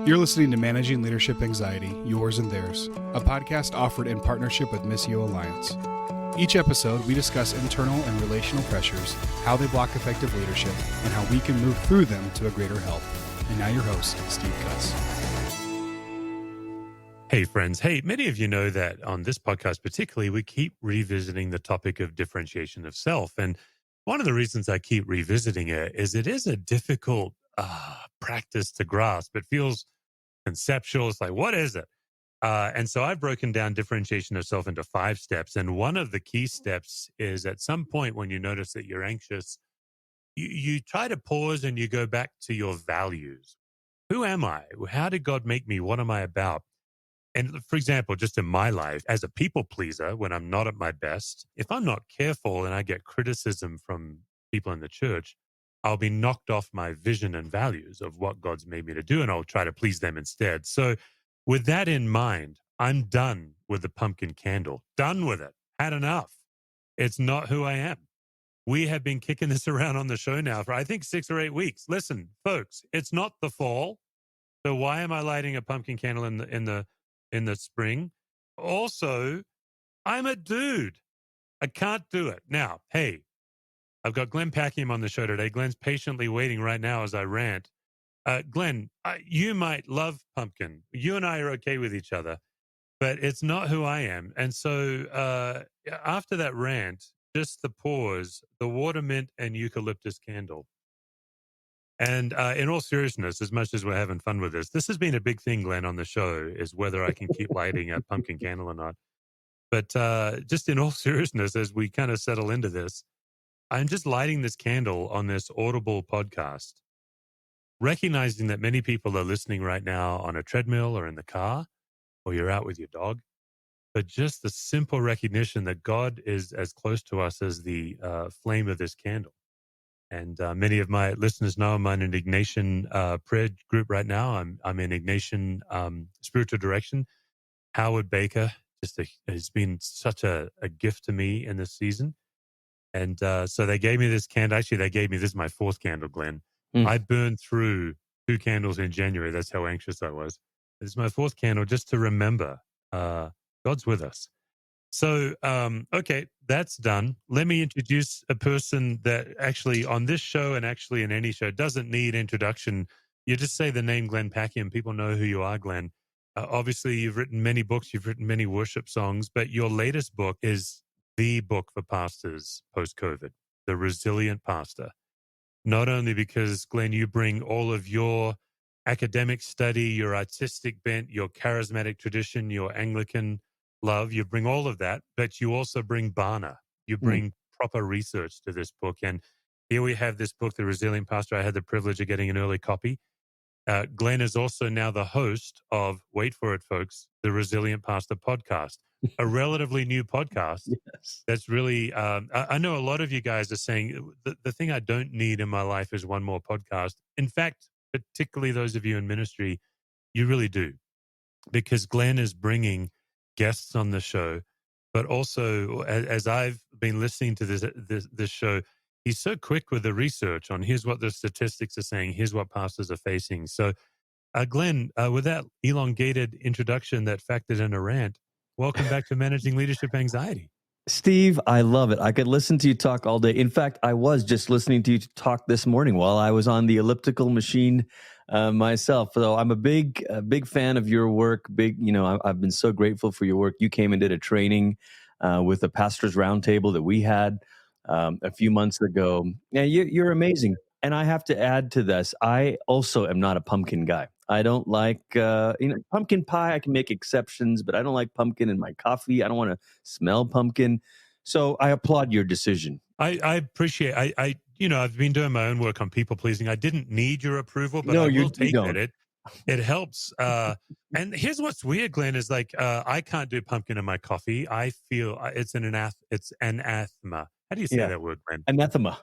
You're listening to Managing Leadership Anxiety, Yours and Theirs, a podcast offered in partnership with Missio Alliance. Each episode, we discuss internal and relational pressures, how they block effective leadership, and how we can move through them to a greater health. And now your host, Steve Cuss. Hey, friends. Hey, many of you know that on this podcast particularly, we keep revisiting the topic of differentiation of self. And one of the reasons I keep revisiting it is a difficult practice to grasp. It feels conceptual. It's like, what is it? And so I've broken down differentiation of self into 5 steps. And one of the key steps is at some point when you notice that you're anxious, you try to pause and you go back to your values. Who am I? How did God make me? What am I about? And for example, just in my life, as a people pleaser, when I'm not at my best, if I'm not careful and I get criticism from people in the church, I'll be knocked off my vision and values of what God's made me to do, and I'll try to please them instead. So with that in mind, I'm done with the pumpkin candle. Done with it. Had enough. It's not who I am. We have been kicking this around on the show now for, I think, 6 or 8 weeks. Listen, folks, it's not the fall. So why am I lighting a pumpkin candle in the spring? Also, I'm a dude. I can't do it. Now, hey, I've got Glenn Packiam on the show today. Glenn's patiently waiting right now as I rant. Glenn, you might love pumpkin. You and I are okay with each other, but it's not who I am. And so after that rant, just the pause, the water mint and eucalyptus candle. And in all seriousness, as much as we're having fun with this has been a big thing, Glenn, on the show, is whether I can keep lighting a pumpkin candle or not. But just in all seriousness, as we kind of settle into this, I'm just lighting this candle on this Audible podcast, recognizing that many people are listening right now on a treadmill or in the car, or you're out with your dog. But just the simple recognition that God is as close to us as the flame of this candle. And many of my listeners know I'm in an Ignatian prayer group right now. I'm in Ignatian spiritual direction. Howard Baker has been such a gift to me in this season. And so they gave me this candle. Actually, this is my 4th candle, Glenn. I burned through 2 candles in January. That's how anxious I was. It's my 4th candle just to remember God's with us. So, okay, that's done. Let me introduce a person that actually on this show and actually in any show doesn't need introduction. You just say the name Glenn Packiam. People know who you are, Glenn. Obviously, you've written many books. You've written many worship songs. But your latest book is the book for pastors post-COVID, The Resilient Pastor. Not only because, Glenn, you bring all of your academic study, your artistic bent, your charismatic tradition, your Anglican love, you bring all of that, but you also bring Barna. You bring proper research to this book. And here we have this book, The Resilient Pastor. I had the privilege of getting an early copy. Glenn is also now the host of, wait for it, folks, the Resilient Pastor podcast, a relatively new podcast. Yes. That's really, I know a lot of you guys are saying the thing I don't need in my life is one more podcast. In fact, particularly those of you in ministry, you really do, because Glenn is bringing guests on the show, but also as I've been listening to this show, he's so quick with the research on here's what the statistics are saying, here's what pastors are facing. So, Glenn, with that elongated introduction that factored in a rant, welcome back to Managing Leadership Anxiety. Steve, I love it. I could listen to you talk all day. In fact, I was just listening to you talk this morning while I was on the elliptical machine myself. So I'm a big fan of your work. I've been so grateful for your work. You came and did a training with the Pastors Roundtable that we had a few months ago. Yeah, you're amazing. And I have to add to this, I also am not a pumpkin guy. I don't like, pumpkin pie. I can make exceptions, but I don't like pumpkin in my coffee. I don't want to smell pumpkin. So I applaud your decision. I appreciate. I've been doing my own work on people pleasing. I didn't need your approval, but No, I you will take don't. it. It helps. And here's what's weird, Glenn, is like I can't do pumpkin in my coffee. I feel it's anathema. How do you say that word, Glenn? Anathema.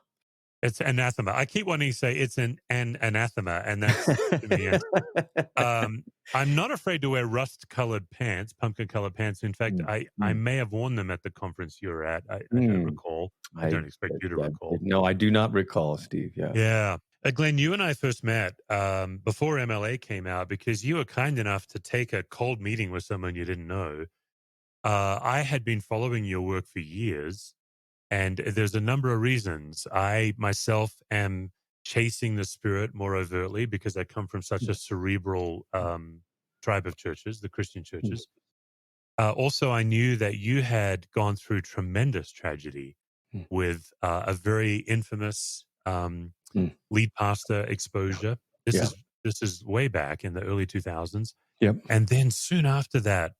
It's anathema. I keep wanting to say it's an anathema, and that's to me. I'm not afraid to wear rust-colored pants, pumpkin-colored pants. In fact, I may have worn them at the conference you were at. I don't recall. I don't expect you to recall. No, I do not recall, Steve. Yeah. Yeah. Glenn, you and I first met before MLA came out because you were kind enough to take a cold meeting with someone you didn't know. I had been following your work for years, and there's a number of reasons. I myself am chasing the spirit more overtly because I come from such a cerebral tribe of churches, the Christian churches. Also, I knew that you had gone through tremendous tragedy with a very infamous lead pastor exposure. This is way back in the early 2000s. Yep. And then soon after that,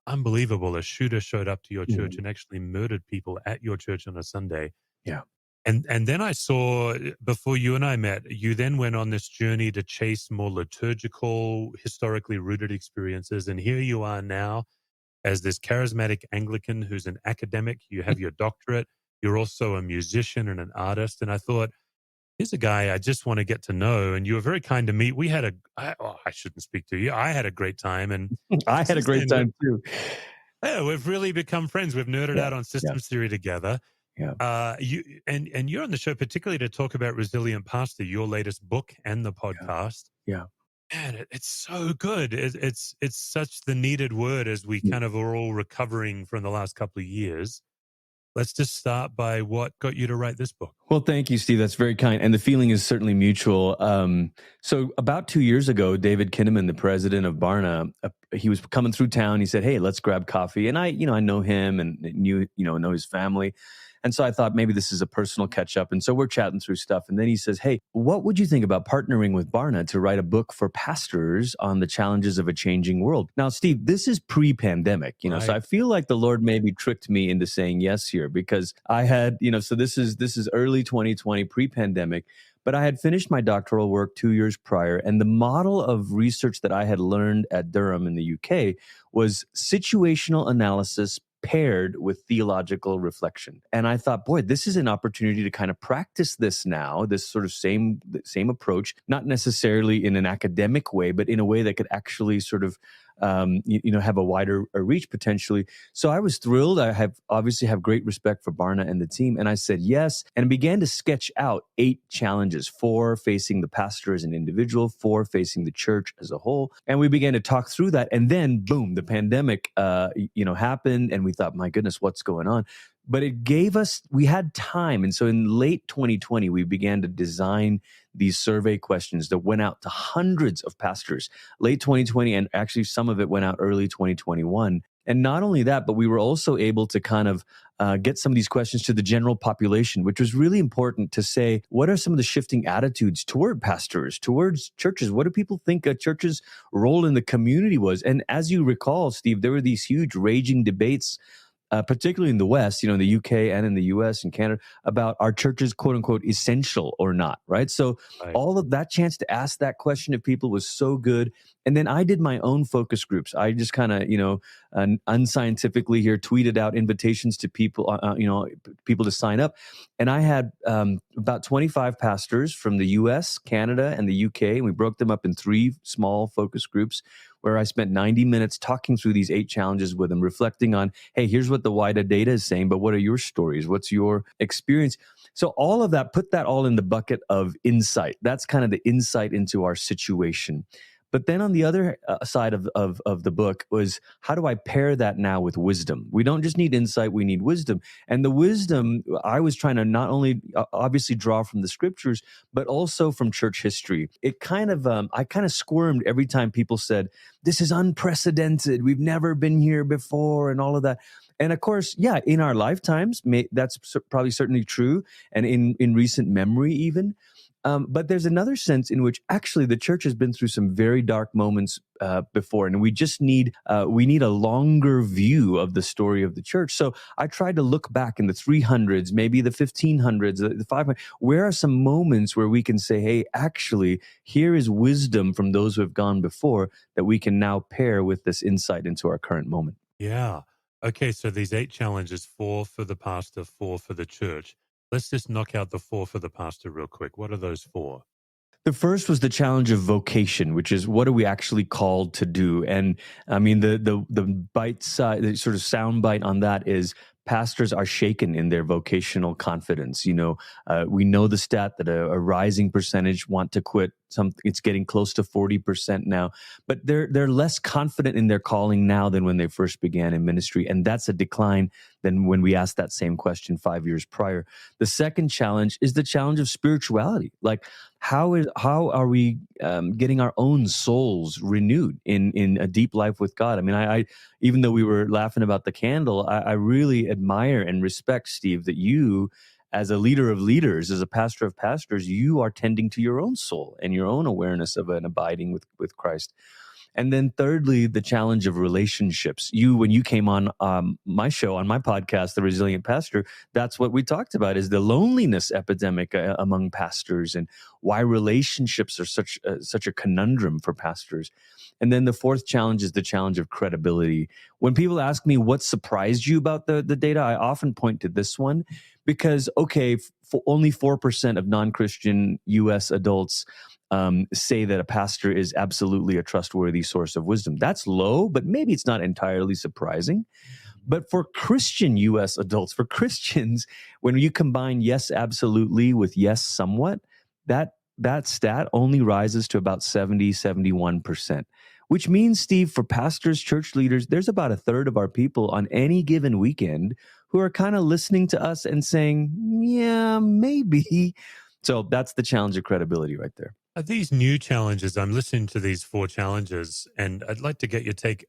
unbelievable, a shooter showed up to your church and actually murdered people at your church on a Sunday. Yeah. And then I saw, before you and I met, you then went on this journey to chase more liturgical, historically rooted experiences. And here you are now as this charismatic Anglican who's an academic. You have your doctorate. You're also a musician and an artist. And I thought, here's a guy I just want to get to know. And you were very kind to meet. We had I shouldn't speak to you. I had a great time. And I had a great time too. Yeah, we've really become friends. We've nerded out on systems theory together. Yeah. You're on the show particularly to talk about Resilient Pastor, your latest book and the podcast. Yeah. And it's so good. It's such the needed word as we kind of are all recovering from the last couple of years. Let's just start by what got you to write this book. Well, thank you, Steve. That's very kind. And the feeling is certainly mutual. So about 2 years ago, David Kinnaman, the president of Barna, he was coming through town. He said, "Hey, let's grab coffee." And I know him and know his family. And so I thought maybe this is a personal catch up. And so we're chatting through stuff. And then he says, "Hey, what would you think about partnering with Barna to write a book for pastors on the challenges of a changing world?" Now, Steve, this is pre-pandemic, Right. so I feel like the Lord maybe tricked me into saying yes here because I had, so this is early 2020, pre-pandemic. But I had finished my doctoral work 2 years prior, and the model of research that I had learned at Durham in the UK was situational analysis paired with theological reflection. And I thought, boy, this is an opportunity to kind of practice this now, this sort of same approach, not necessarily in an academic way, but in a way that could actually sort of have a wider reach potentially. So I was thrilled. I obviously have great respect for Barna and the team. And I said yes, and began to sketch out 8 challenges, 4 facing the pastor as an individual, 4 facing the church as a whole. And we began to talk through that. And then boom, the pandemic, happened. And we thought, my goodness, what's going on? But we had time. And so in late 2020, we began to design these survey questions that went out to hundreds of pastors, late 2020, and actually some of it went out early 2021. And not only that, but we were also able to kind of get some of these questions to the general population, which was really important to say, what are some of the shifting attitudes toward pastors, towards churches? What do people think a church's role in the community was? And as you recall, Steve, there were these huge raging debates, particularly in the West, in the UK and in the US and Canada, about are churches, quote unquote, essential or not, right? So all of that chance to ask that question of people was so good. And then I did my own focus groups. I just kind of, unscientifically here tweeted out invitations to people, people to sign up. And I had about 25 pastors from the US, Canada, and the UK. And we broke them up in 3 small focus groups where I spent 90 minutes talking through these 8 challenges with them, reflecting on, hey, here's what the wider data is saying, but what are your stories? What's your experience? So all of that, put that all in the bucket of insight. That's kind of the insight into our situation. But then on the other side of the book was, how do I pair that now with wisdom? We don't just need insight, we need wisdom. And the wisdom, I was trying to not only obviously draw from the scriptures, but also from church history. It kind of, I kind of squirmed every time people said, this is unprecedented, we've never been here before, and all of that. And of course, yeah, in our lifetimes, that's probably certainly true, and in recent memory even. But there's another sense in which actually the church has been through some very dark moments before, and we just need a longer view of the story of the church. So I tried to look back in the 300s, maybe the 1500s, the 500s. Where are some moments where we can say, hey, actually, here is wisdom from those who have gone before that we can now pair with this insight into our current moment? Yeah. Okay, so these 8 challenges, 4 for the pastor, 4 for the church. Let's just knock out the 4 for the pastor real quick. What are those 4? The first was the challenge of vocation, which is what are we actually called to do? And I mean, the bite size, the sort of sound bite on that is pastors are shaken in their vocational confidence. We know the stat that a rising percentage want to quit. It's getting close to 40% now, but they're less confident in their calling now than when they first began in ministry, and that's a decline than when we asked that same question 5 years prior. The second challenge is the challenge of spirituality. Like, how are we getting our own souls renewed in a deep life with God? I mean, I even though we were laughing about the candle, I really admire and respect, Steve, that you, as a leader of leaders, as a pastor of pastors, you are tending to your own soul and your own awareness of an abiding with Christ. And then thirdly, the challenge of relationships. When you came on my show, on my podcast, The Resilient Pastor, that's what we talked about, is the loneliness epidemic among pastors and why relationships are such a conundrum for pastors. And then the fourth challenge is the challenge of credibility. When people ask me what surprised you about the data, I often point to this one because, okay, for only 4% of non-Christian U.S. adults say that a pastor is absolutely a trustworthy source of wisdom. That's low, but maybe it's not entirely surprising. But for Christian U.S. adults, for Christians, when you combine yes, absolutely with yes, somewhat, that stat only rises to about 71%, which means, Steve, for pastors, church leaders, there's about a third of our people on any given weekend who are kind of listening to us and saying, yeah, maybe. So that's the challenge of credibility right there. These new challenges, I'm listening to these 4 challenges, and I'd like to get your take.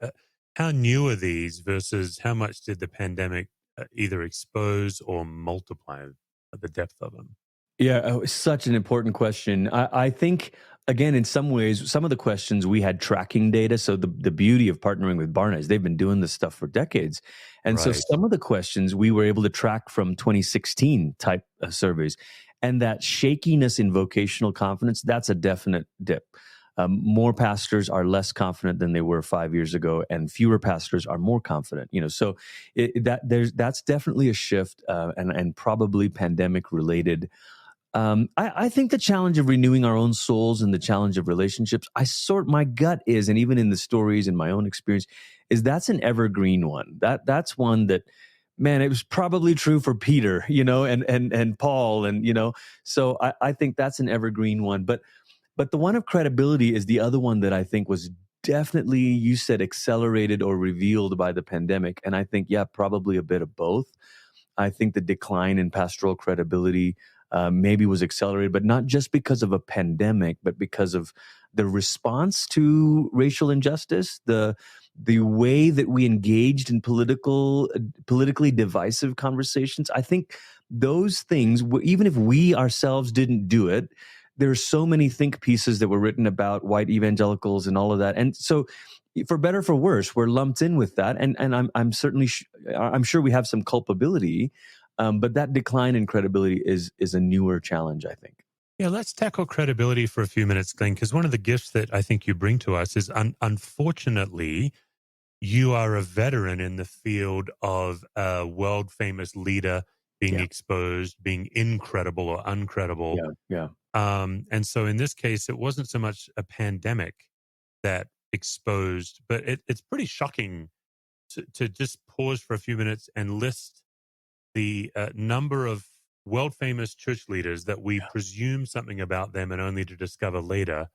How new are these versus how much did the pandemic either expose or multiply the depth of them? Yeah, such an important question. I think, again, in some ways, some of the questions we had tracking data. So the beauty of partnering with Barna is they've been doing this stuff for decades. And so Right. some of the questions we were able to track from 2016 type surveys. And that shakiness in vocational confidence, that's a definite dip. More pastors are less confident than they were 5 years ago, and fewer pastors are more confident. So that's definitely a shift, and probably pandemic related. I think the challenge of renewing our own souls and the challenge of relationships, my gut is, and even in the stories in my own experience, is that's an evergreen one. That's one that, man, it was probably true for Peter, and Paul, and so I think that's an evergreen one. But the one of credibility is the other one that I think was definitely, you said, accelerated or revealed by the pandemic. And I think, yeah, probably a bit of both. I think the decline in pastoral credibility maybe was accelerated, but not just because of a pandemic, but because of the response to racial injustice, the way that we engaged in politically divisive conversations. I think those things, even if we ourselves didn't do it, there's so many think pieces that were written about white evangelicals and all of that. And so, for better or for worse, we're lumped in with that. And I'm certainly, I'm sure we have some culpability, but that decline in credibility is a newer challenge, I think. Yeah, let's tackle credibility for a few minutes, Glenn, because one of the gifts that I think you bring to us is, unfortunately, you are a veteran in the field of a world-famous leader being exposed, being incredible or uncredible. Yeah. And so in this case, it wasn't so much a pandemic that exposed, but it's pretty shocking to just pause for a few minutes and list the number of world-famous church leaders that we presume something about them and only to discover later.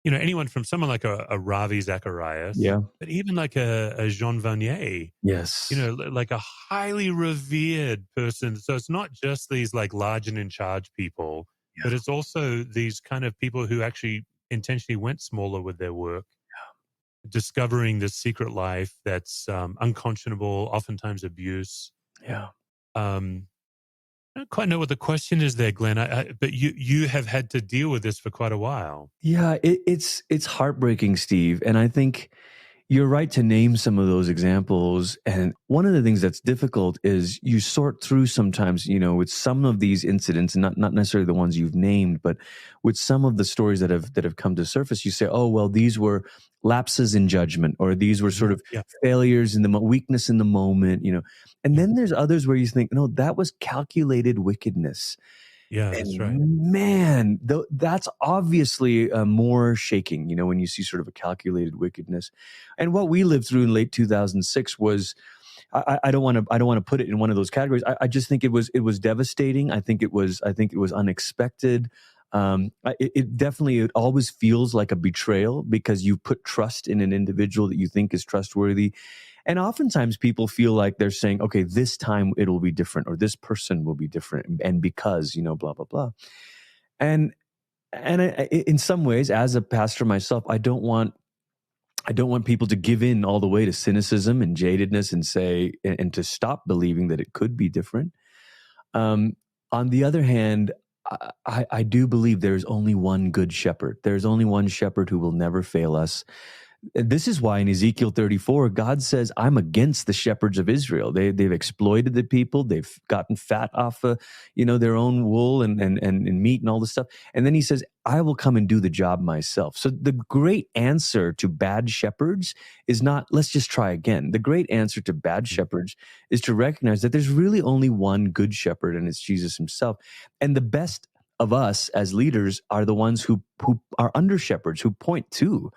Anyone from someone like a Ravi Zacharias, but even like a Jean Vanier, yes, like a highly revered person. So it's not just these like large and in charge people, but it's also these kind of people who actually intentionally went smaller with their work, discovering this secret life that's unconscionable, oftentimes abuse. I don't quite know what the question is there, Glenn, but you have had to deal with this for quite a while. Yeah, it's heartbreaking, Steve. And I think you're right to name some of those examples. And one of the things that's difficult is you sort through sometimes, with some of these incidents, and not necessarily the ones you've named, but with some of the stories that have come to surface, you say, oh, well, these were lapses in judgment, or these were sort of failures in the weakness in the moment, And then there's others where you think, no, that was calculated wickedness. Yeah, that's right. Man, that's obviously more shaking, when you see sort of a calculated wickedness. And what we lived through in late 2006 was I don't want to put it in one of those categories. I just think it was devastating. I think it was unexpected. It always feels like a betrayal because you put trust in an individual that you think is trustworthy. And oftentimes people feel like they're saying, okay, this time it'll be different, or this person will be different. And because, blah, blah, blah. And in some ways, as a pastor myself, I don't want people to give in all the way to cynicism and jadedness and say, and to stop believing that it could be different. On the other hand, I do believe there's only one good shepherd. There's only one shepherd who will never fail us. This is why in Ezekiel 34, God says, I'm against the shepherds of Israel. They've exploited the people. They've gotten fat off their own wool and meat and all this stuff. And then he says, I will come and do the job myself. So the great answer to bad shepherds is not, let's just try again. The great answer to bad shepherds is to recognize that there's really only one good shepherd, and it's Jesus himself. And the best of us as leaders are the ones who are under shepherds, who point to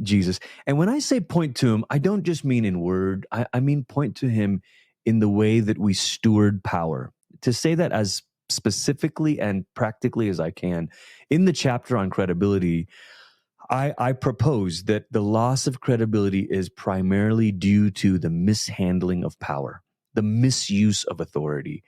Jesus. And when I say point to him, I don't just mean in word. I mean point to him in the way that we steward power. To say that as specifically and practically as I can, in the chapter on credibility, I propose that the loss of credibility is primarily due to the mishandling of power, the misuse of authority.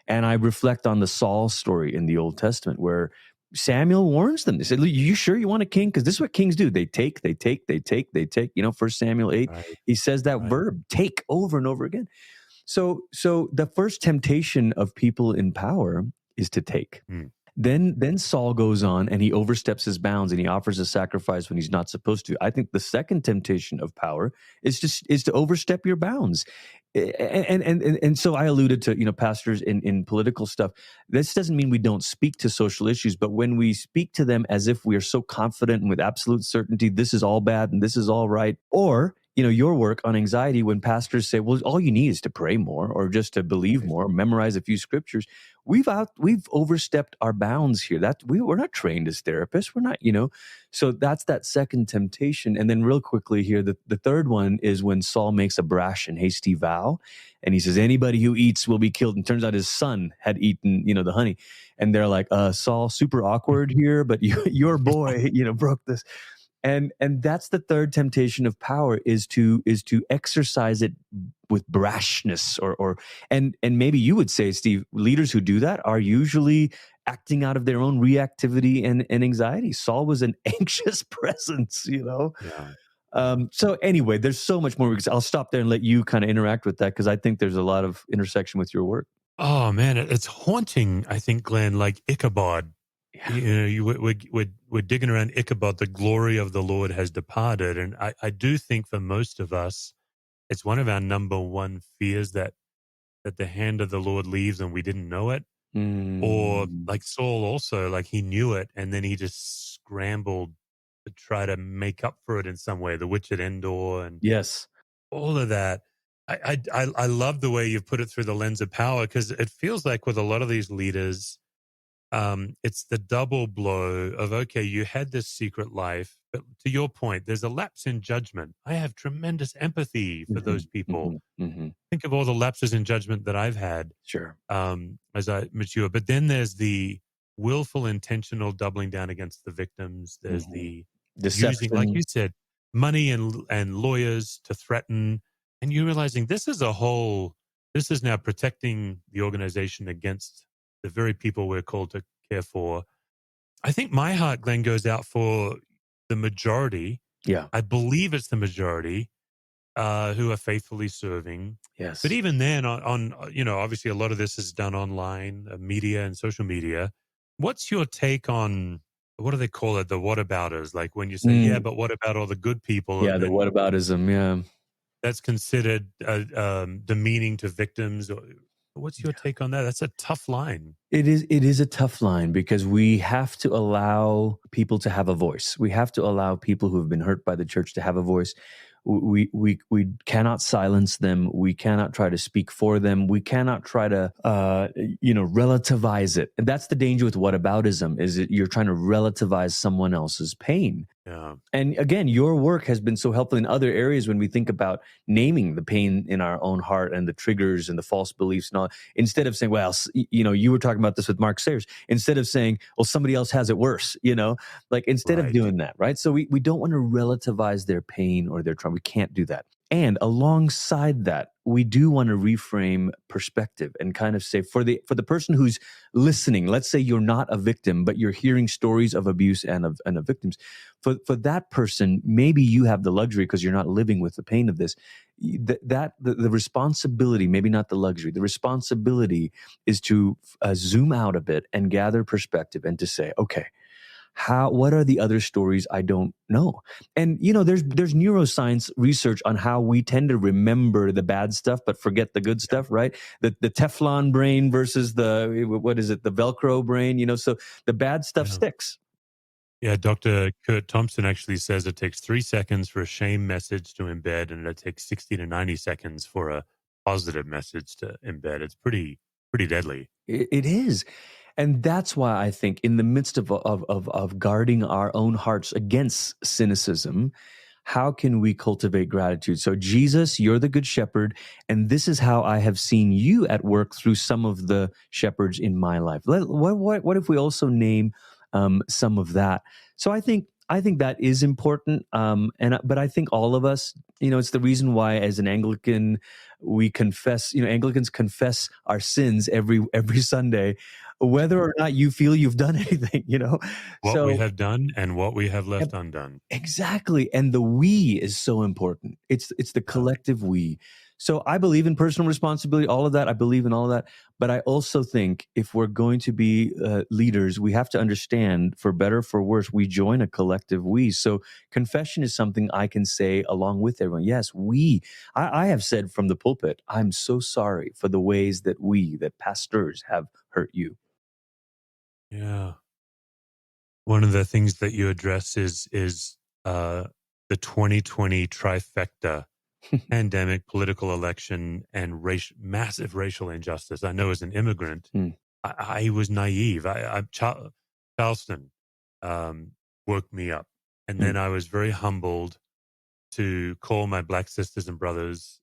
And I reflect on the Saul story in the Old Testament, where Samuel warns them. They said, you sure you want a king? Because this is what kings do. They take. 1 Samuel 8, right. He says that verb, take, over and over again. So the first temptation of people in power is to take. Then Saul goes on and he oversteps his bounds and he offers a sacrifice when he's not supposed to. I think the second temptation of power is to overstep your bounds. And so I alluded to, pastors in political stuff. This doesn't mean we don't speak to social issues, but when we speak to them as if we are so confident and with absolute certainty, this is all bad and this is all right, or your work on anxiety, when pastors say, well, all you need is to pray more or just to believe more, or memorize a few scriptures. We've overstepped our bounds here. We're not trained as therapists. We're not, so that's that second temptation. And then real quickly here, the third one is when Saul makes a brash and hasty vow. And he says, anybody who eats will be killed. And turns out his son had eaten, the honey. And they're like, Saul, super awkward here, but your boy, broke this. And that's the third temptation of power, is to exercise it with brashness, and maybe you would say, Steve, leaders who do that are usually acting out of their own reactivity and anxiety. Saul was an anxious presence, Yeah. So anyway, there's so much more. I'll stop there and let you kind of interact with that, because I think there's a lot of intersection with your work. Oh man, it's haunting. I think, Glenn, like Ichabod. Yeah. We're digging around Ichabod. The glory of the Lord has departed, and I do think for most of us, it's one of our number one fears that the hand of the Lord leaves and we didn't know it. Or like Saul, also, like he knew it and then he just scrambled to try to make up for it in some way. The witch at Endor and yes, all of that. I love the way you've put it through the lens of power, because it feels like with a lot of these leaders, it's the double blow of, okay, you had this secret life, but to your point, there's a lapse in judgment. I have tremendous empathy for those people. Think of all the lapses in judgment that I've had, sure, as I mature. But then there's the willful, intentional doubling down against the victims. There's the deception, using, like you said, money and lawyers to threaten, and you realizing this is now protecting the organization against the very people we're called to care for. I think my heart, Glenn, goes out for the majority. Yeah. I believe it's the majority who are faithfully serving. Yes. But even then, on obviously a lot of this is done online, media and social media. What's your take on, what do they call it, the whatabouters? Like when you say, yeah, but what about all the good people? Yeah, the whataboutism, yeah. That's considered demeaning to victims. What's your take on that? That's a tough line. It is a tough line, because we have to allow people to have a voice. We have to allow people who have been hurt by the church to have a voice. We cannot silence them. We cannot try to speak for them. We cannot try to relativize it. And that's the danger with whataboutism, is that you're trying to relativize someone else's pain. Yeah. And again, your work has been so helpful in other areas when we think about naming the pain in our own heart and the triggers and the false beliefs and all. Instead of saying, well, you were talking about this with Mark Sayers, instead of saying, well, somebody else has it worse, like instead of Right. doing that, right? So we don't want to relativize their pain or their trauma. We can't do that. And alongside that, we do want to reframe perspective and kind of say for the person who's listening, let's say you're not a victim, but you're hearing stories of abuse and of victims. For that person, maybe you have the luxury because you're not living with the pain of this. The responsibility, maybe not the luxury, the responsibility is to zoom out a bit and gather perspective and to say, okay, what are the other stories I don't know? And there's neuroscience research on how we tend to remember the bad stuff but forget the good stuff, right? The Teflon brain versus the Velcro brain, so the bad stuff Yeah. sticks. Yeah, Dr. Kurt Thompson actually says it takes 3 seconds for a shame message to embed, and it takes 60 to 90 seconds for a positive message to embed. It's pretty deadly. It is. And that's why I think in the midst of guarding our own hearts against cynicism, how can we cultivate gratitude? So Jesus, you're the good shepherd, and this is how I have seen you at work through some of the shepherds in my life. What if we also name some of that? So I think that is important. But I think all of us, it's the reason why as an Anglican, we confess, Anglicans confess our sins every Sunday, whether or not you feel you've done anything, What we have done and what we have left undone. Exactly. And the we is so important. It's the collective we. So I believe in personal responsibility, all of that. I believe in all of that. But I also think if we're going to be leaders, we have to understand, for better, for worse, we join a collective we. So confession is something I can say along with everyone. Yes, we. I have said from the pulpit, I'm so sorry for the ways that pastors have hurt you. Yeah. One of the things that you address is the 2020 trifecta: pandemic, political election, and massive racial injustice. I know as an immigrant, I was naive. Charleston woke me up. And then I was very humbled to call my Black sisters and brothers,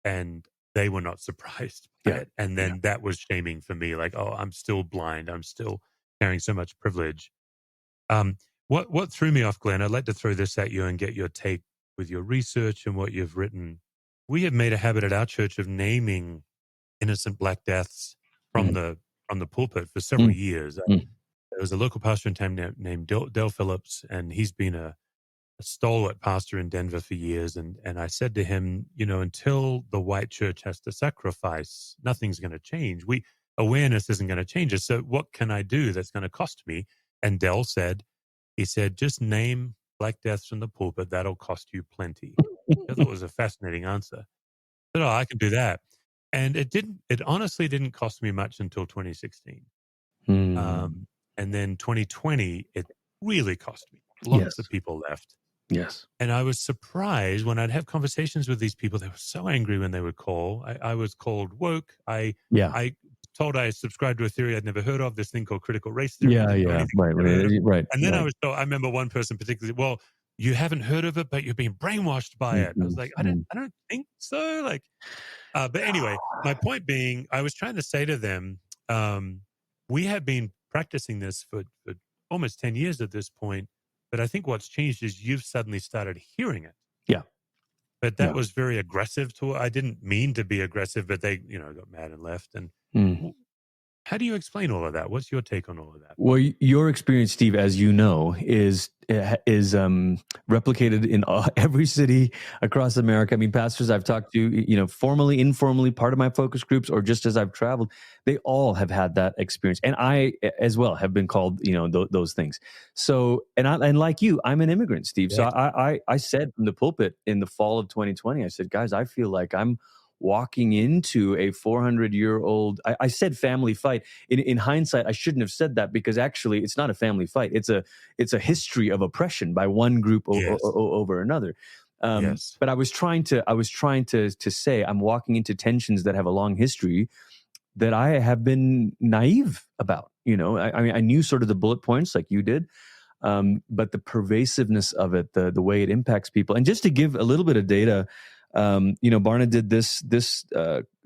and they were not surprised by it. And then that was shaming for me, like, oh, I'm still blind. I'm still carrying so much privilege. What threw me off, Glenn, I'd like to throw this at you and get your take with your research and what you've written. We have made a habit at our church of naming innocent Black deaths from the pulpit for several years. There was a local pastor in town named Del Phillips, and he's been a stalwart pastor in Denver for years. And I said to him, until the white church has to sacrifice, nothing's going to change. Awareness isn't going to change us. So what can I do that's going to cost me? And Del said, just name Black deaths from the pulpit. That'll cost you plenty. I thought it was a fascinating answer. I said, I can do that. And it honestly didn't cost me much until 2016. And then 2020, it really cost me. Lots of people left. Yes. And I was surprised when I'd have conversations with these people. They were so angry when they would call. I was called woke. I told I subscribed to a theory I'd never heard of, this thing called critical race theory. Right. And then I remember one person particularly, well, you haven't heard of it, but you're being brainwashed by it. I was like, I don't think so. But anyway, my point being, I was trying to say to them, we have been practicing this for almost 10 years at this point. But I think what's changed is you've suddenly started hearing it. Yeah. But that was very aggressive I didn't mean to be aggressive, but they, got mad and left. And how do you explain all of that? What's your take on all of that? Well, your experience, Steve, as you know, is replicated in every city across America. I mean, pastors I've talked to, formally, informally, part of my focus groups, or just as I've traveled, they all have had that experience, and I, as well, have been called, those things. So, and like you, I'm an immigrant, Steve. So I said from the pulpit in the fall of 2020, I said, guys, I feel like I'm walking into a 400-year-old, I said family fight. In hindsight, I shouldn't have said that, because actually it's not a family fight. It's a history of oppression by one group over another. But I was trying to say I'm walking into tensions that have a long history that I have been naive about. I mean, I knew sort of the bullet points like you did. but the pervasiveness of it, the way it impacts people. And just to give a little bit of data, Barna did this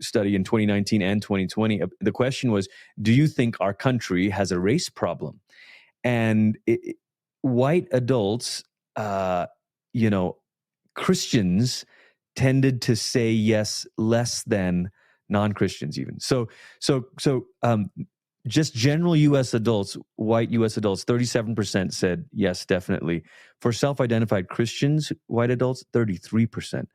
study in 2019 and 2020. The question was, do you think our country has a race problem? And white adults, Christians tended to say yes less than non-Christians even. So just general U.S. adults, white U.S. adults, 37% said yes, definitely. For self-identified Christians, white adults, 33%.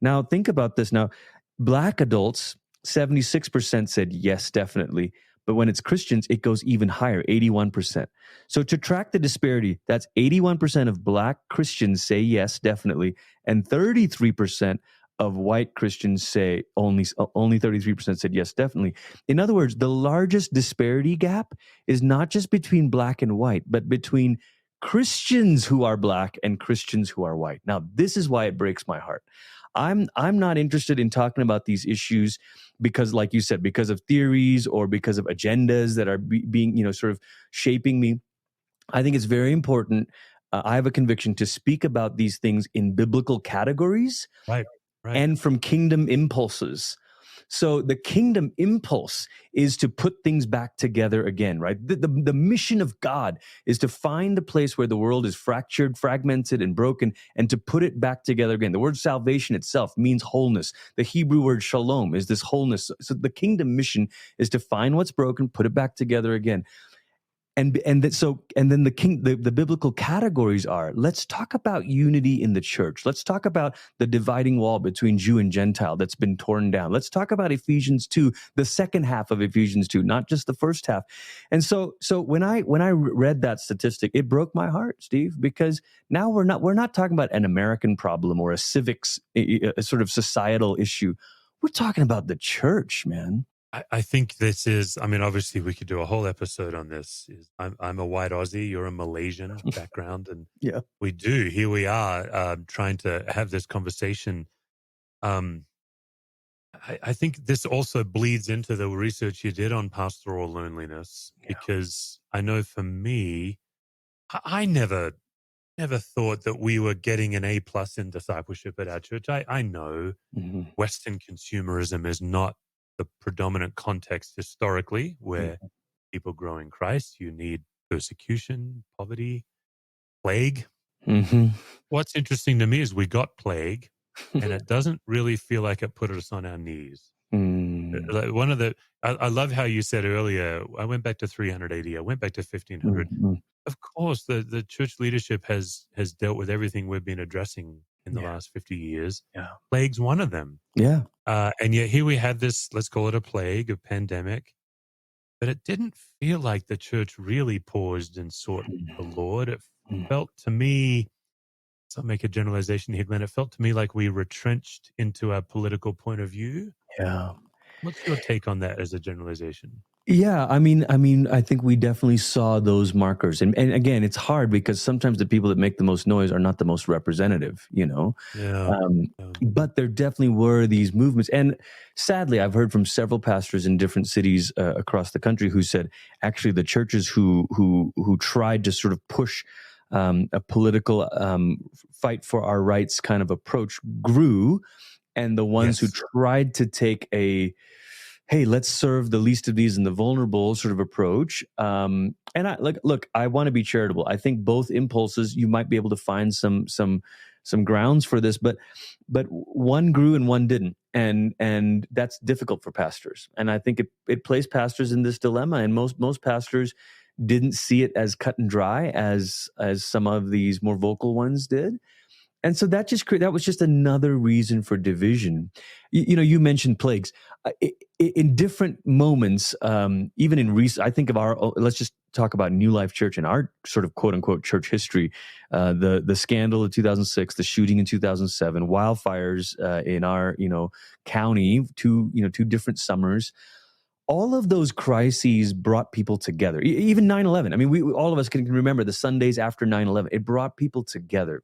Now, think about this. Now, Black adults, 76% said yes, definitely. But when it's Christians, it goes even higher, 81%. So to track the disparity, that's 81% of Black Christians say yes, definitely, and 33% of white Christians say only 33% said yes, definitely. In other words, the largest disparity gap is not just between Black and white, but between Christians who are Black and Christians who are white. Now, this is why it breaks my heart. I'm not interested in talking about these issues because, like you said, because of theories or because of agendas that are being, sort of shaping me. I think it's very important. I have a conviction to speak about these things in biblical categories, right. and from kingdom impulses. So the kingdom impulse is to put things back together again, right? The mission of God is to find the place where the world is fractured, fragmented, and broken, and to put it back together again. The word salvation itself means wholeness. The Hebrew word shalom is this wholeness. So the kingdom mission is to find what's broken, put it back together again. And then the biblical categories are, let's talk about unity in the church. Let's talk about the dividing wall between Jew and Gentile that's been torn down. Let's talk about Ephesians 2, the second half of Ephesians 2, not just the first half. And so when I read that statistic, it broke my heart, Steve, because now we're not talking about an American problem or a civics, a sort of societal issue. We're talking about the church, man. I think this is, obviously we could do a whole episode on this. I'm a white Aussie, you're a Malaysian background. And yeah, here we are trying to have this conversation. I think this also bleeds into the research you did on pastoral loneliness, because I know for me, I never thought that we were getting an A+ in discipleship at our church. I know Western consumerism is not the predominant context historically where people grow in Christ. You need persecution, poverty, plague. What's interesting to me is we got plague, and it doesn't really feel like it put us on our knees. Like I love how you said earlier, I went back to 300 AD, I went back to 1500. Of course, the church leadership has dealt with everything we've been addressing in the last 50 years. Plague's one of them. And yet here we have this, let's call it a plague, a pandemic, but it didn't feel like the church really paused and sought the Lord. It felt to me, so I'll make a generalization here, Glenn, it felt to me like we retrenched into our political point of view. What's your take on that as a generalization? Yeah, I mean, I think we definitely saw those markers, and again, it's hard because sometimes the people that make the most noise are not the most representative, But there definitely were these movements, and sadly, I've heard from several pastors in different cities across the country who said, actually, the churches who tried to sort of push a political fight for our rights kind of approach grew, and the ones who tried to take a hey, let's serve the least of these and the vulnerable sort of approach. And I want to be charitable. I think both impulses, you might be able to find some grounds for this, but one grew and one didn't. And that's difficult for pastors. And I think it placed pastors in this dilemma. And most pastors didn't see it as cut and dry as some of these more vocal ones did. And so that was just another reason for division. You mentioned plagues. In different moments, even in recent, I think of let's just talk about New Life Church and our sort of quote unquote church history. The scandal of 2006, the shooting in 2007, wildfires in our county, two different summers. All of those crises brought people together. Even 9/11. I mean, we all of us can remember the Sundays after 9/11. It brought people together.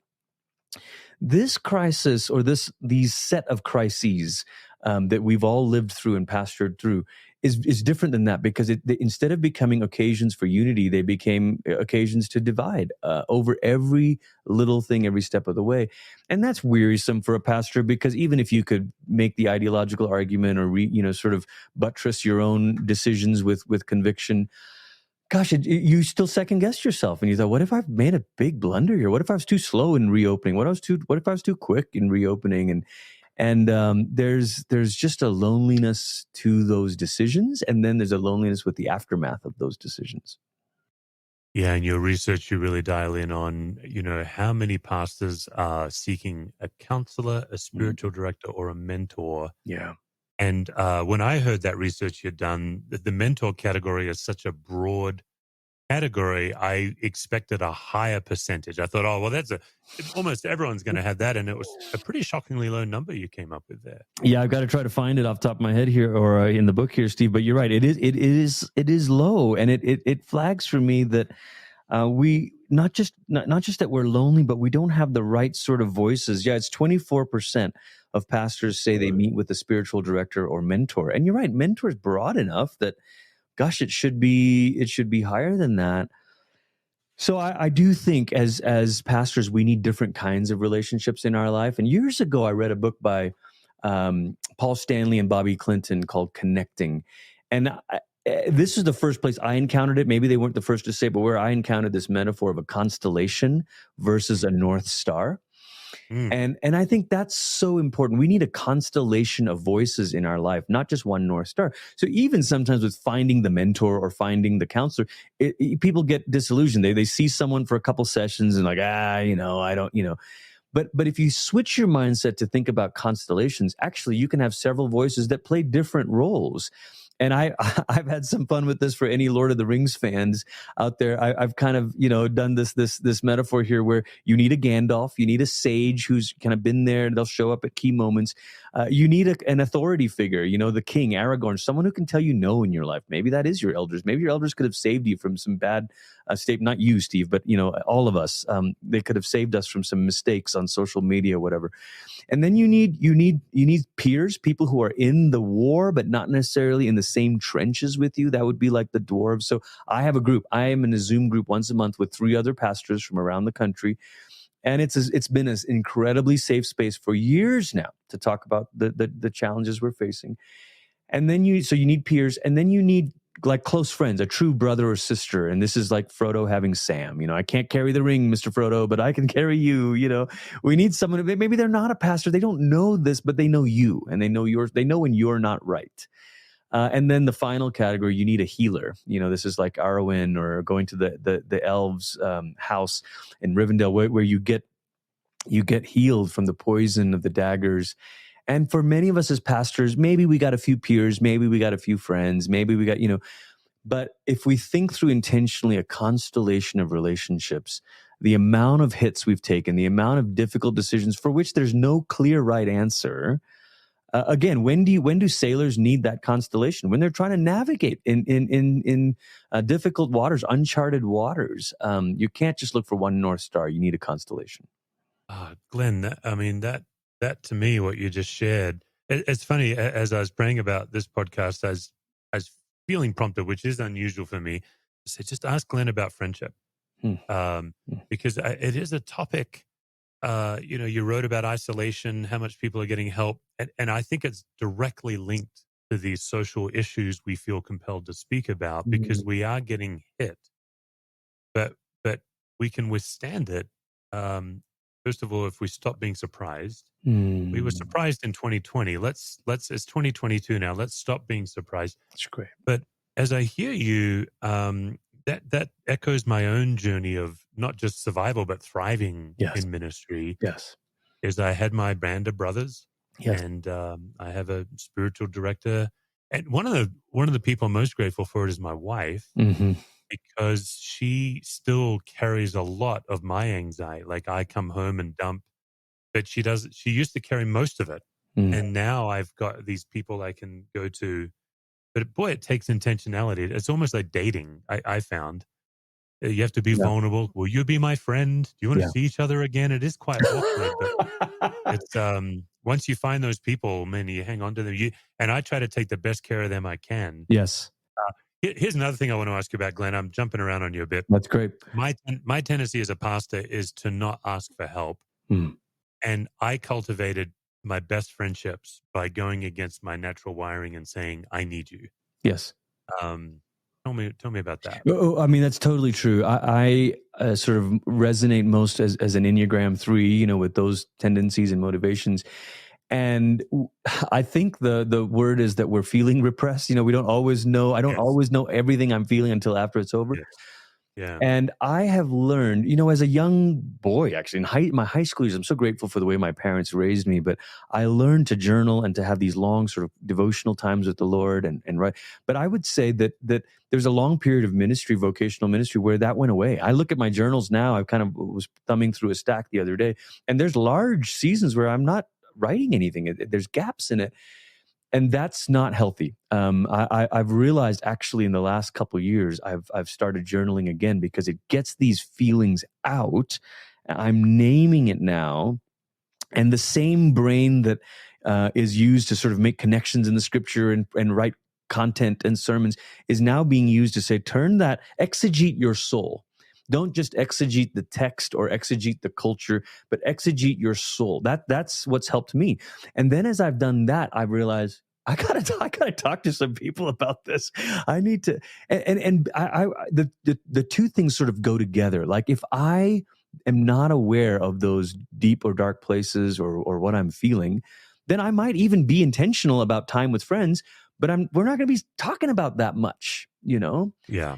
This crisis, or these set of crises that we've all lived through and pastored through, is different than that, because instead of becoming occasions for unity, they became occasions to divide over every little thing, every step of the way. And that's wearisome for a pastor, because even if you could make the ideological argument or sort of buttress your own decisions with conviction, gosh, you still second guess yourself, and you thought, what if I've made a big blunder here? What if I was too slow in reopening? What if I was too quick in reopening? And there's just a loneliness to those decisions, and then there's a loneliness with the aftermath of those decisions. Yeah, in your research, you really dial in on, how many pastors are seeking a counselor, a spiritual director, or a mentor. Yeah. And when I heard that research you'd done, the mentor category is such a broad category. I expected a higher percentage. I thought, oh, well, almost everyone's going to have that. And it was a pretty shockingly low number you came up with there. Yeah, I've got to try to find it off the top of my head here, or in the book here, Steve. But you're right; it is low, and it flags for me that we not just that we're lonely, but we don't have the right sort of voices. Yeah, it's 24% of pastors say they meet with a spiritual director or mentor, and you're right, mentor is broad enough that, gosh, it should be higher than that. So I do think as pastors, we need different kinds of relationships in our life. And years ago, I read a book by Paul Stanley and Bobby Clinton called Connecting. And this is the first place I encountered it. Maybe they weren't the first to say, but where I encountered this metaphor of a constellation versus a North Star. And I think that's so important. We need a constellation of voices in our life, not just one North Star. So even sometimes with finding the mentor or finding the counselor, people get disillusioned. They see someone for a couple sessions and like, I don't. But if you switch your mindset to think about constellations, actually you can have several voices that play different roles. And I've had some fun with this for any Lord of the Rings fans out there. I've kind of, done this metaphor here where you need a Gandalf, you need a sage who's kind of been there, and they'll show up at key moments. You need an authority figure, the king, Aragorn, someone who can tell you no in your life. Maybe that is your elders. Maybe your elders could have saved you from some bad state. Not you, Steve, but all of us. They could have saved us from some mistakes on social media, whatever. And then you need peers, people who are in the war, but not necessarily in the same trenches with you. That would be like the dwarves. So I have a group. I am in a Zoom group once a month with 3 other pastors from around the country. And it's been an incredibly safe space for years now to talk about the challenges we're facing. And then you need peers, and then you need like close friends, a true brother or sister. And this is like Frodo having Sam. I can't carry the ring, Mr. Frodo, but I can carry you. We need someone. Maybe they're not a pastor. They don't know this, but they know you, and they know yours. They know when you're not right. And then the final category, you need a healer. This is like Arwen, or going to the elves' house in Rivendell, where you get healed from the poison of the daggers. And for many of us as pastors, maybe we got a few peers, maybe we got a few friends, maybe we got, but if we think through intentionally a constellation of relationships, the amount of hits we've taken, the amount of difficult decisions for which there's no clear right answer. Again, when do sailors need that constellation? When they're trying to navigate in difficult waters, uncharted waters. You can't just look for one North Star. You need a constellation. Glenn, that to me, what you just shared, it's funny. As I was praying about this podcast, I was feeling prompted, which is unusual for me, to say, just ask Glenn about friendship, because it is a topic. You wrote about isolation, how much people are getting help, and I think it's directly linked to these social issues we feel compelled to speak about, because we are getting hit, but we can withstand it. First of all, if we stop being surprised, we were surprised in 2020. It's 2022 now. Let's stop being surprised. That's great. But as I hear you, that echoes my own journey of not just survival, but thriving in ministry. Yes. Is I had my band of brothers, yes. and I have a spiritual director. And one of the people I'm most grateful for is my wife. Because she still carries a lot of my anxiety. Like, I come home and dump, but she used to carry most of it. And now I've got these people I can go to. But boy, it takes intentionality. It's almost like dating, I found. You have to be vulnerable. Will you be my friend? Do you want to see each other again? It is quite awkward, but it's once you find those people, man, you hang on to them. And I try to take the best care of them I can. Yes. Here's another thing I want to ask you about, Glenn. I'm jumping around on you a bit. That's great. My tendency as a pastor is to not ask for help. And I cultivated my best friendships by going against my natural wiring and saying, I need you. Yes. Tell me about that. Oh, I mean, that's totally true. I sort of resonate most as an Enneagram 3, with those tendencies and motivations. And I think the word is that we're feeling repressed. We don't always know. I don't always know everything I'm feeling until after it's over. Yes. Yeah. And I have learned, as a young boy, actually, in my high school years, I'm so grateful for the way my parents raised me, but I learned to journal and to have these long sort of devotional times with the Lord and write. But I would say that there's a long period of ministry, vocational ministry, where that went away. I look at my journals now. I kind of was thumbing through a stack the other day, and there's large seasons where I'm not writing anything. There's gaps in it. And that's not healthy. I've realized actually in the last couple of years, I've started journaling again because it gets these feelings out. I'm naming it now. And the same brain that is used to sort of make connections in the scripture and write content and sermons is now being used to say, exegete your soul. Don't just exegete the text or exegete the culture, but exegete your soul. That's what's helped me. And then as I've done that, I've realized I gotta talk to some people about this. I need to, and the two things sort of go together. Like if I am not aware of those deep or dark places or what I'm feeling, then I might even be intentional about time with friends, but we're not going to be talking about that much, Yeah.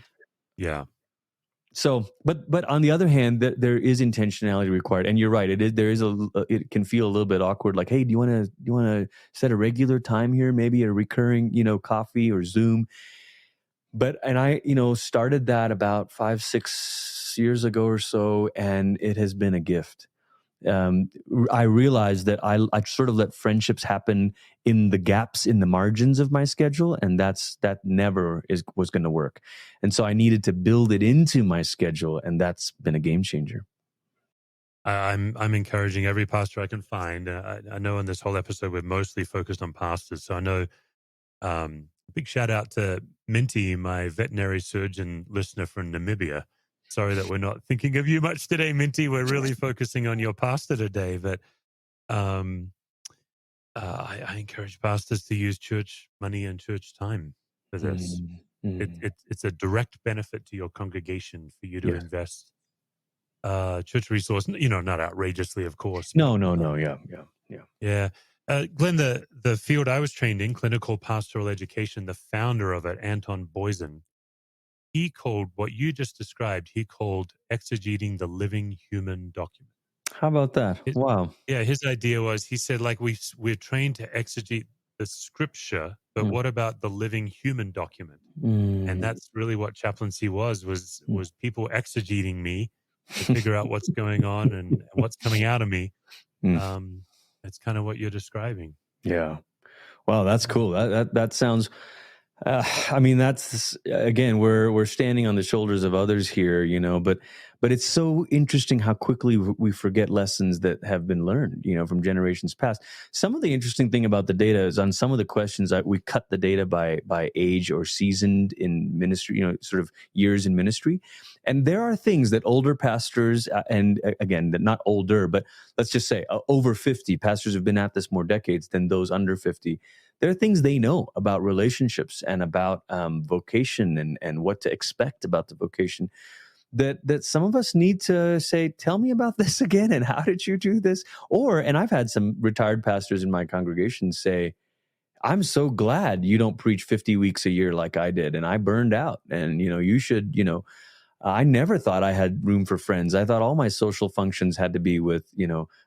So, but on the other hand, there is intentionality required, and you're right. It can feel a little bit awkward. Like, hey, do you want to set a regular time here? Maybe a recurring, coffee or Zoom. And I, started that about 5-6 years ago or so, and it has been a gift. I realized that I sort of let friendships happen in the gaps in the margins of my schedule, and that never was going to work. And so I needed to build it into my schedule, and that's been a game changer. I'm encouraging every pastor I can find. I know in this whole episode we're mostly focused on pastors, so I know big shout out to Minty, my veterinary surgeon listener from Namibia. Sorry that we're not thinking of you much today, Minty. We're really focusing on your pastor today. But I encourage pastors to use church money and church time for this. It's a direct benefit to your congregation for you to invest church resource. Not outrageously, of course. No. Yeah. Glenn, the field I was trained in, clinical pastoral education, the founder of it, Anton Boysen, he called what you just described, exegeting the living human document. How about that? Wow. Yeah, his idea was, he said, like we're trained to exegete the scripture, but what about the living human document? And that's really what chaplaincy was people exegeting me to figure out what's going on and what's coming out of me. That's kind of what you're describing. Yeah. Wow, that's cool. That sounds... that's again, we're standing on the shoulders of others here, but it's so interesting how quickly we forget lessons that have been learned, from generations past. Some of the interesting thing about the data is on some of the questions we cut the data by age or seasoned in ministry, sort of years in ministry. And there are things that older pastors, and again, that not older, but let's just say over 50 pastors have been at this more decades than those under 50. There are things they know about relationships and about vocation and what to expect about the vocation that some of us need to say, tell me about this again, and how did you do this? And I've had some retired pastors in my congregation say, I'm so glad you don't preach 50 weeks a year like I did, and I burned out, and you should, I never thought I had room for friends. I thought all my social functions had to be with,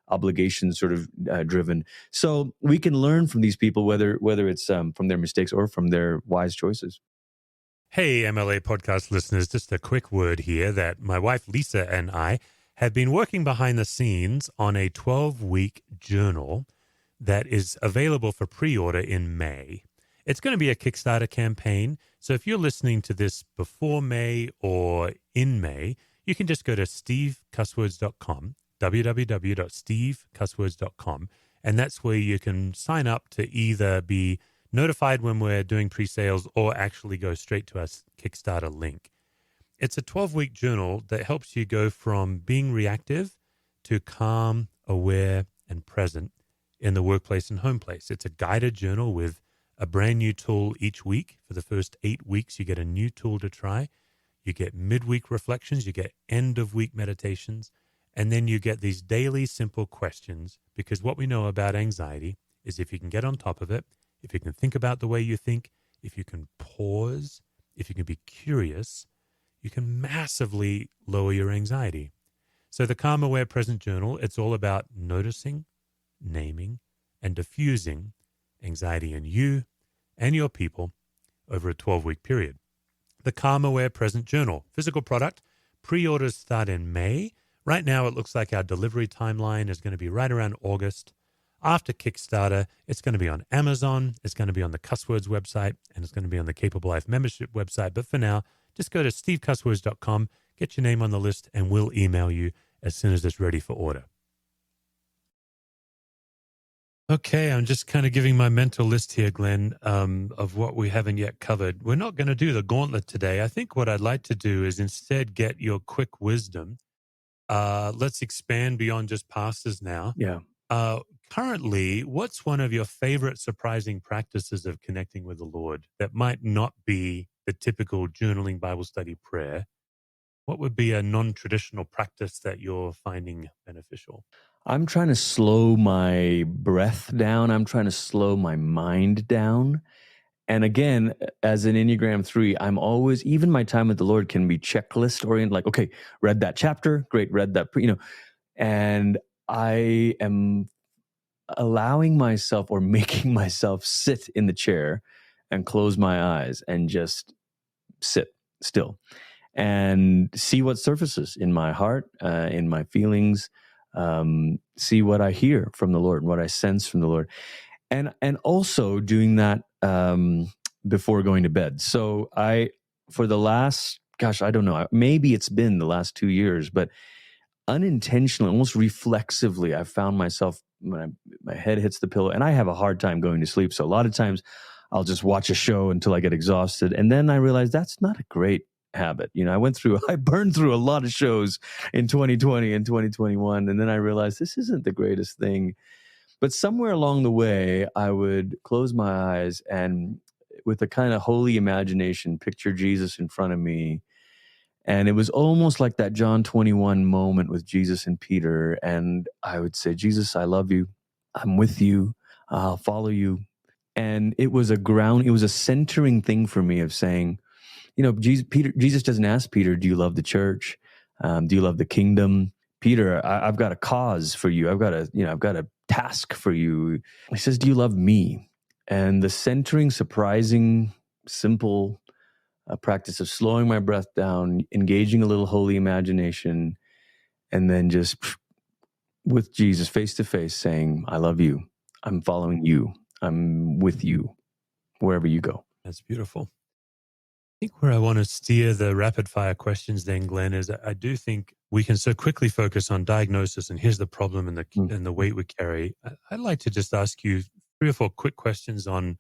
obligations sort of driven. So we can learn from these people, whether it's from their mistakes or from their wise choices. Hey, MLA podcast listeners, just a quick word here that my wife Lisa and I have been working behind the scenes on a 12-week journal that is available for pre-order in May. It's going to be a Kickstarter campaign. So if you're listening to this before May or in May, you can just go to stevecusswords.com, www.stevecusswords.com, and that's where you can sign up to either be notified when we're doing pre-sales or actually go straight to our Kickstarter link. It's a 12-week journal that helps you go from being reactive to calm, aware, and present in the workplace and home place. It's a guided journal with a brand new tool each week. For the first 8 weeks, you get a new tool to try. You get midweek reflections, you get end-of-week meditations, and then you get these daily simple questions, because what we know about anxiety is if you can get on top of it, if you can think about the way you think, if you can pause, if you can be curious, you can massively lower your anxiety. So the Calm, Aware, Present Journal, it's all about noticing, naming, and diffusing anxiety in you and your people over a 12-week period. The Calm, Aware, Present Journal, physical product. Pre-orders start in May. Right now, it looks like our delivery timeline is going to be right around August. After Kickstarter, it's going to be on Amazon, it's going to be on the Cusswords website, and it's going to be on the Capable Life membership website. But for now, just go to stevecusswords.com, get your name on the list, and we'll email you as soon as it's ready for order. Okay, I'm just kind of giving my mental list here, Glenn, of what we haven't yet covered. We're not going to do the gauntlet today. I think what I'd like to do is instead get your quick wisdom. Let's expand beyond just pastors now. Yeah. Currently, what's one of your favorite surprising practices of connecting with the Lord that might not be the typical journaling Bible study prayer? What would be a non-traditional practice that you're finding beneficial? I'm trying to slow my breath down. I'm trying to slow my mind down. And again, as an Enneagram 3, I'm always, even my time with the Lord can be checklist oriented, like, okay, read that chapter, great, read that, and I am allowing myself or making myself sit in the chair and close my eyes and just sit still and see what surfaces in my heart, in my feelings, see what I hear from the Lord, what I sense from the Lord. And also doing that before going to bed. So for the last, I don't know, maybe it's been the last 2 years, but unintentionally, almost reflexively, I found myself, when my head hits the pillow, and I have a hard time going to sleep. So a lot of times I'll just watch a show until I get exhausted. And then I realize that's not a great habit. I burned through a lot of shows in 2020 and 2021. And then I realized this isn't the greatest thing. But somewhere along the way, I would close my eyes and with a kind of holy imagination, picture Jesus in front of me. And it was almost like that John 21 moment with Jesus and Peter. And I would say, Jesus, I love you. I'm with you. I'll follow you. And it was a centering thing for me of saying, Jesus doesn't ask Peter, do you love the church? Do you love the kingdom? Peter, I've got a cause for you. I've got a task for you. He says, do you love me? And the centering, surprising, simple practice of slowing my breath down, engaging a little holy imagination, and then just with Jesus face to face saying, I love you. I'm following you. I'm with you wherever you go. That's beautiful. I think where I want to steer the rapid fire questions then, Glenn, is I do think we can so quickly focus on diagnosis and here's the problem and the weight we carry. I'd like to just ask you 3 or 4 quick questions on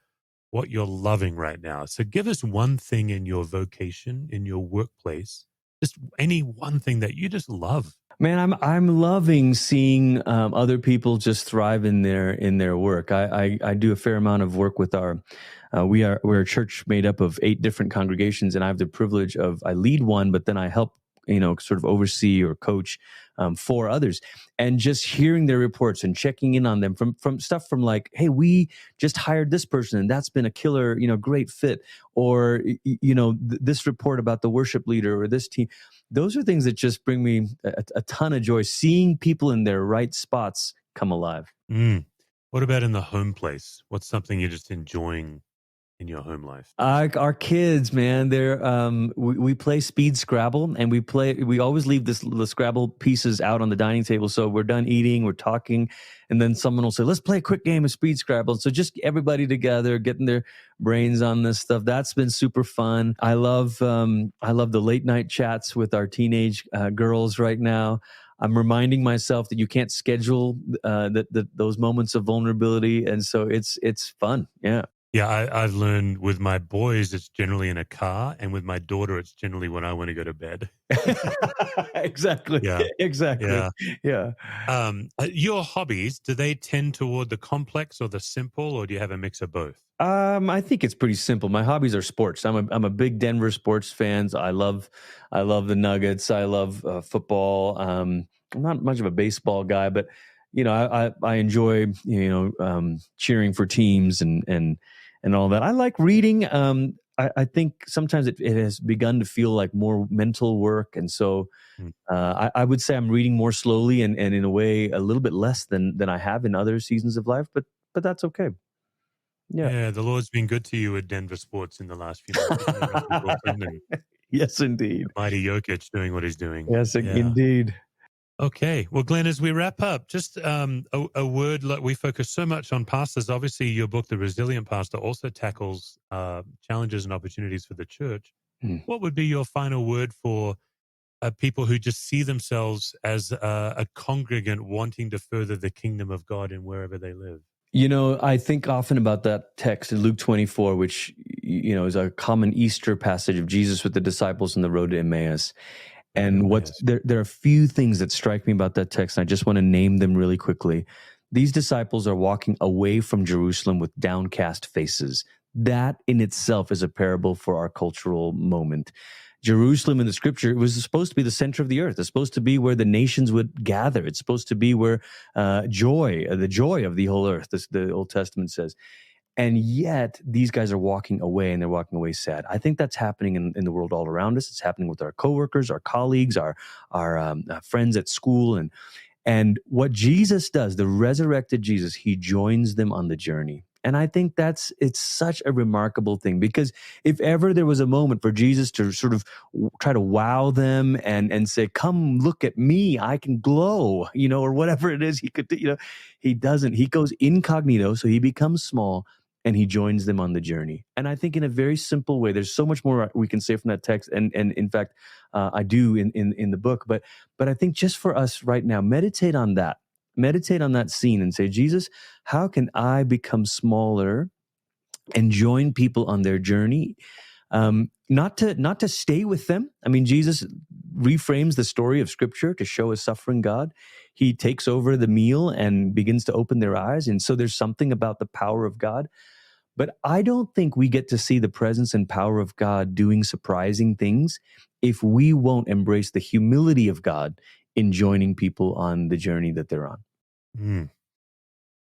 what you're loving right now. So give us one thing in your vocation, in your workplace, just any one thing that you just love. Man, I'm loving seeing other people just thrive in their work. I do a fair amount of work with we're a church made up of 8 different congregations, and I have the privilege of, I lead one, but then I help sort of oversee or coach 4 others, and just hearing their reports and checking in on them from stuff from like, hey, we just hired this person and that's been a killer, great fit, or this report about the worship leader or this team. Those are things that just bring me a ton of joy, seeing people in their right spots come alive. What about in the home place? What's something you're just enjoying in your home life? Our kids, man, we play speed Scrabble, and we always leave the Scrabble pieces out on the dining table. So we're done eating, we're talking, and then someone will say, let's play a quick game of speed Scrabble. So just everybody together, getting their brains on this stuff. That's been super fun. I love the late night chats with our teenage girls right now. I'm reminding myself that you can't schedule those moments of vulnerability, and so it's fun. Yeah. Yeah, I've learned with my boys, it's generally in a car, and with my daughter, it's generally when I want to go to bed. Exactly. Yeah, Exactly. yeah. Yeah. Your hobbies, do they tend toward the complex or the simple, or do you have a mix of both? I think it's pretty simple. My hobbies are sports. I'm a big Denver sports fan. I love the Nuggets. I love football. I'm not much of a baseball guy, but I enjoy cheering for teams and all that. I like reading. I think sometimes it has begun to feel like more mental work, and so Mm. I would say I'm reading more slowly and in a way a little bit less than I have in other seasons of life. But that's okay. Yeah. Yeah, the Lord's been good to you at Denver sports in the last few months. Isn't it? Russell Wilson and Yes, indeed. mighty Jokic doing what he's doing. Yes, Yeah. indeed. Okay. Well, Glenn, as we wrap up, just a word, like we focus so much on pastors. Obviously, your book, The Resilient Pastor, also tackles challenges and opportunities for the church. Mm. What would be your final word for people who just see themselves as a congregant wanting to further the kingdom of God in wherever they live? I think often about that text in Luke 24, which, is a common Easter passage of Jesus with the disciples on the road to Emmaus. And there are a few things that strike me about that text, and I just want to name them really quickly. These disciples are walking away from Jerusalem with downcast faces. That in itself is a parable for our cultural moment. Jerusalem in the scripture, it was supposed to be the center of the earth. It's supposed to be where the nations would gather. It's supposed to be where the joy of the whole earth, the Old Testament says. And yet these guys are walking away, and they're walking away sad. I think that's happening in the world all around us. It's happening with our coworkers, our colleagues, our friends at school. And what Jesus does, the resurrected Jesus, he joins them on the journey. And I think it's such a remarkable thing, because if ever there was a moment for Jesus to sort of try to wow them and say, come look at me, I can glow, or whatever it is he could do, he doesn't. He goes incognito, so he becomes small, and he joins them on the journey. And I think in a very simple way, there's so much more we can say from that text. And in fact, I do in the book. But I think just for us right now, meditate on that scene and say, Jesus, how can I become smaller and join people on their journey? Not to stay with them. I mean, Jesus reframes the story of Scripture to show a suffering God. He takes over the meal and begins to open their eyes. And so there's something about the power of God. But I don't think we get to see the presence and power of God doing surprising things if we won't embrace the humility of God in joining people on the journey that they're on. Mm.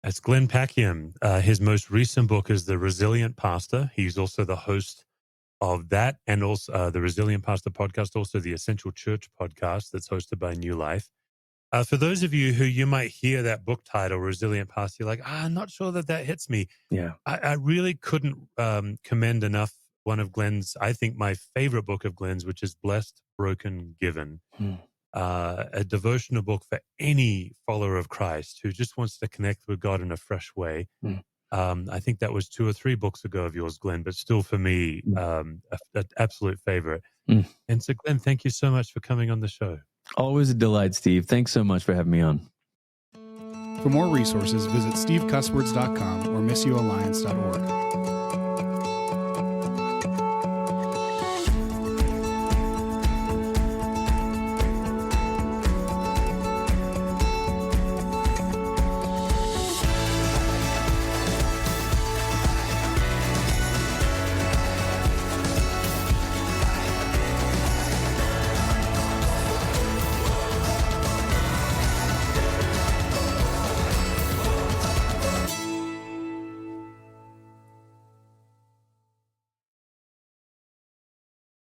That's Glenn Packiam. His most recent book is The Resilient Pastor. He's also the host of that, and also the Resilient Pastor podcast, also the Essential Church podcast that's hosted by New Life. For those of you who you might hear that book title, Resilient Pastor, you're like, I'm not sure that hits me. Yeah. I really couldn't commend enough one of Glenn's, I think my favorite book of Glenn's, which is Blessed, Broken, Given. A devotional book for any follower of Christ who just wants to connect with God in a fresh way. I think that was 2 or 3 books ago of yours, Glenn, but still for me, an absolute favorite. And so, Glenn, thank you so much for coming on the show. Always a delight, Steve. Thanks so much for having me on. For more resources, visit stevecusswords.com or missioalliance.org.